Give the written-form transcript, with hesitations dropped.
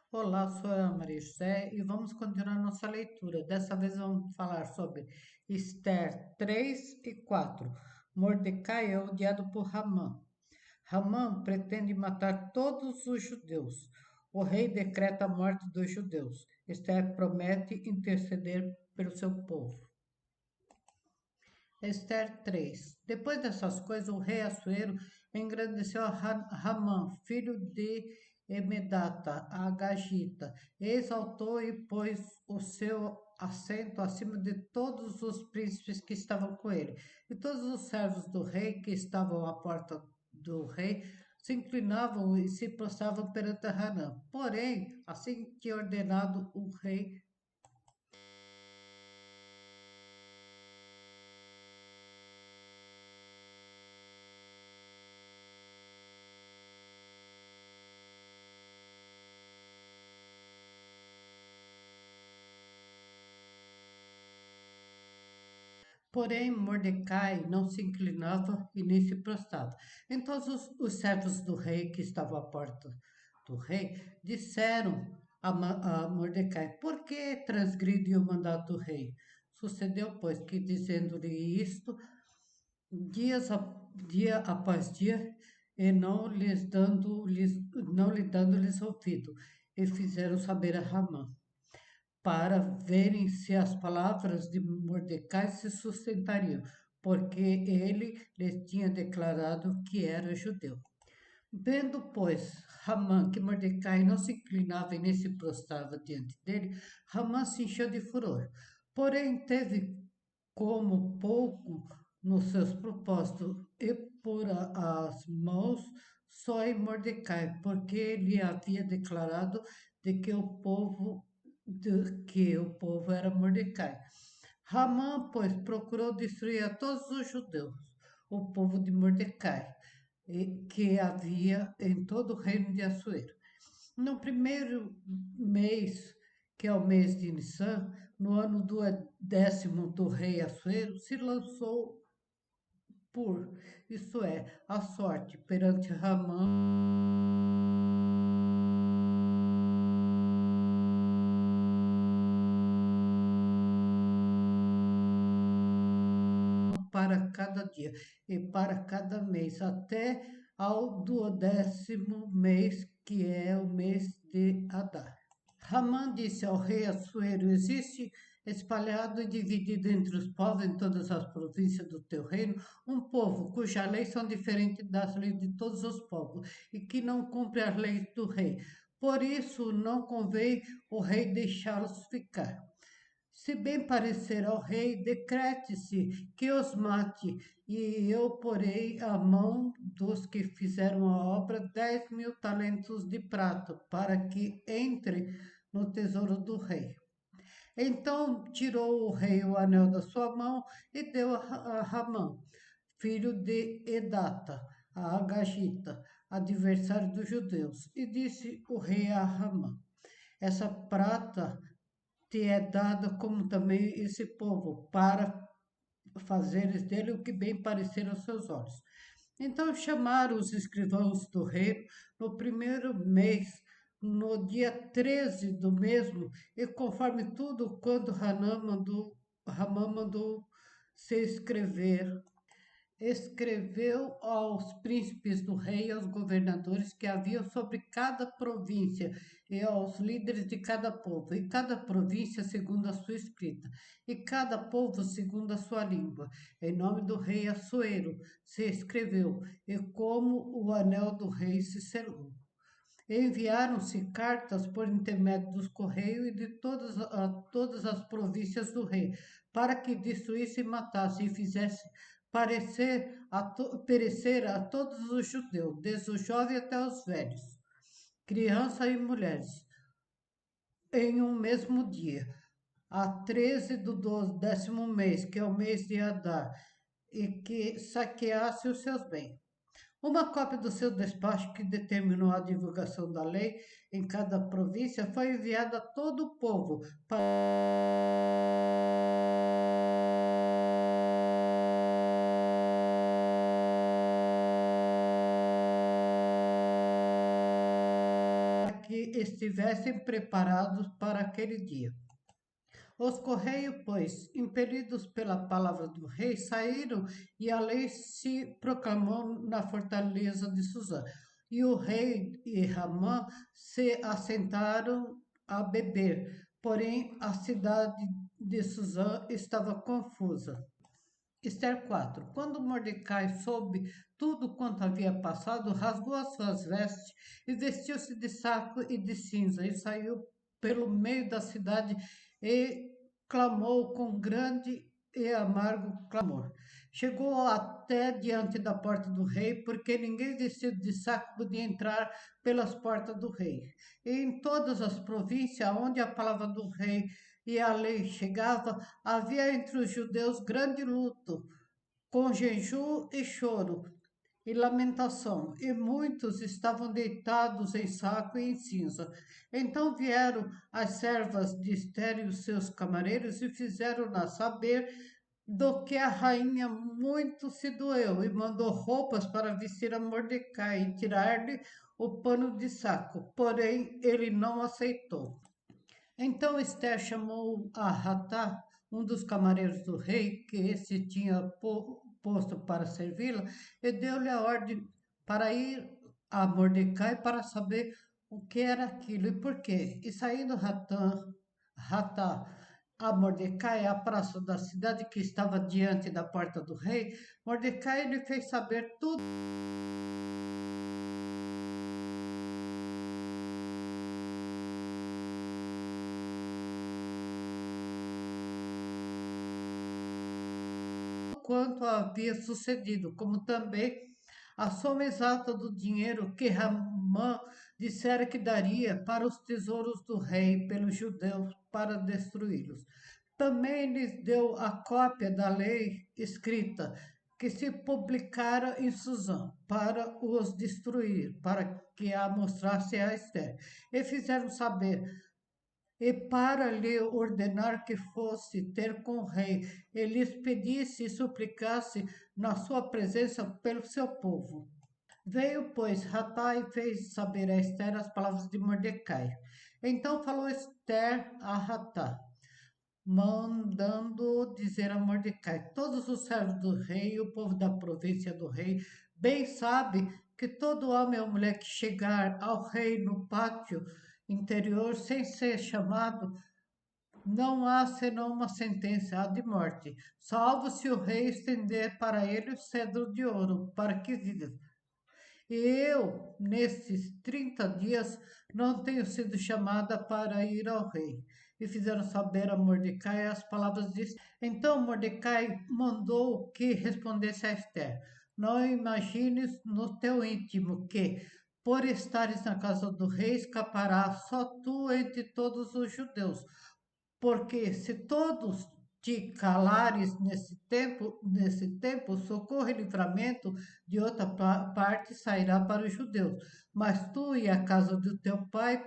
Olá, sou a Maria José e vamos continuar nossa leitura. Dessa vez vamos falar sobre Esther 3 e 4. Mordecai é odiado por Ramã. Ramã pretende matar todos os judeus. O rei decreta a morte dos judeus. Esther promete interceder pelo seu povo. Esther 3. Depois dessas coisas, o rei Assuero engrandeceu a Ramã, filho de Emedata, a Agagita, exaltou e pôs o seu assento acima de todos os príncipes que estavam com ele. E todos os servos do rei que estavam à porta do rei se inclinavam e se prostravam perante Hanã. Porém, assim que ordenado o rei. Porém, Mordecai não se inclinava e nem se prostrava. Então os servos do rei que estavam à porta do rei disseram a Mordecai: Por que transgride o mandato do rei? Sucedeu, pois, que dizendo-lhe isto, dia após dia, e não lhe dando-lhes ouvido, e fizeram saber a Ramã para verem se as palavras de Mordecai se sustentariam, porque ele lhes tinha declarado que era judeu. Vendo, pois, Ramã que Mordecai não se inclinava e nem se prostrava diante dele, Ramã se encheu de furor. Porém, teve como pouco nos seus propósitos e pôr as mãos só em Mordecai, porque ele havia declarado que o povo era Mordecai. Ramã, pois, procurou destruir a todos os judeus, o povo de Mordecai, que havia em todo o reino de Assuero. No primeiro mês, que é o mês de Nissan, no ano do 10º do rei Assuero, se lançou isto é, a sorte perante Ramã para cada dia e para cada mês, até ao 10º mês, que é o mês de Adar. Ramã disse ao rei Assuero: Existe espalhado e dividido entre os povos em todas as províncias do teu reino um povo cuja leis são diferentes das leis de todos os povos e que não cumpre as leis do rei. Por isso não convém o rei deixá-los ficar. Se bem parecer ao rei, decrete-se que os mate, e eu porei à mão dos que fizeram a obra 10.000 talentos de prata, para que entre no tesouro do rei. Então tirou o rei o anel da sua mão e deu a Ramã, filho de Edata, a Agagita, adversário dos judeus. E disse o rei a Ramã: Essa prata te é dada como também esse povo, para fazeres dele o que bem parecer aos seus olhos. Então chamaram os escrivãos do reino no primeiro mês, no dia 13 do mesmo, e conforme tudo quando Ramã mandou se escrever, escreveu aos príncipes do rei e aos governadores que haviam sobre cada província e aos líderes de cada povo, e cada província segundo a sua escrita, e cada povo segundo a sua língua. Em nome do rei Assuero se escreveu, e como o anel do rei se selou. Enviaram-se cartas por intermédio dos correios e de todas as províncias do rei, para que destruísse e matasse e fizesse perecer a todos os judeus, desde os jovens até os velhos, crianças e mulheres, em um mesmo dia, a 13 do 10º mês, que é o mês de Adar, e que saqueasse os seus bens. Uma cópia do seu despacho que determinou a divulgação da lei em cada província foi enviada a todo o povo para que estivessem preparados para aquele dia. Os correios, pois, impelidos pela palavra do rei, saíram e a lei se proclamou na fortaleza de Suzã. E o rei e Ramã se assentaram a beber, porém a cidade de Suzã estava confusa. Esther 4. Quando Mordecai soube tudo quanto havia passado, rasgou as suas vestes e vestiu-se de saco e de cinza e saiu pelo meio da cidade e clamou com grande e amargo clamor. Chegou até diante da porta do rei, porque ninguém vestido de saco podia entrar pelas portas do rei. E em todas as províncias onde a palavra do rei e a lei chegava, havia entre os judeus grande luto, com jejum e choro e lamentação, e muitos estavam deitados em saco e em cinza. Então vieram as servas de Esther e os seus camareiros e fizeram-na saber do que a rainha muito se doeu e mandou roupas para vestir a Mordecai e tirar-lhe o pano de saco, porém ele não aceitou. Então Esther chamou a Hatá, um dos camareiros do rei, que esse tinha posto para servi-la, e deu-lhe a ordem para ir a Mordecai para saber o que era aquilo e por quê. E saindo Hatá a Mordecai à praça da cidade que estava diante da porta do rei, Mordecai lhe fez saber tudo quanto havia sucedido, como também a soma exata do dinheiro que Ramã dissera que daria para os tesouros do rei pelos judeus para destruí-los. Também lhes deu a cópia da lei escrita que se publicara em Suzã para os destruir, para que a mostrasse a Esther. E fizeram saber e para lhe ordenar que fosse ter com o rei, e lhes pedisse e suplicasse na sua presença pelo seu povo. Veio, pois, Hatá e fez saber a Esther as palavras de Mordecai. Então falou Esther a Hatá, mandando dizer a Mordecai: todos os servos do rei e o povo da província do rei bem sabe que todo homem ou mulher que chegar ao rei no pátio interior sem ser chamado, não há senão uma sentença, a de morte, salvo se o rei estender para ele o cedro de ouro, para que viva. E eu, nesses 30 dias, não tenho sido chamada para ir ao rei. E fizeram saber a Mordecai as palavras de Esther. Então Mordecai mandou que respondesse a Esther: não imagines no teu íntimo que, por estares na casa do rei, escaparás só tu entre todos os judeus. Porque se todos te calares nesse tempo, socorro e livramento de outra parte sairá para os judeus. Mas tu e a casa do teu pai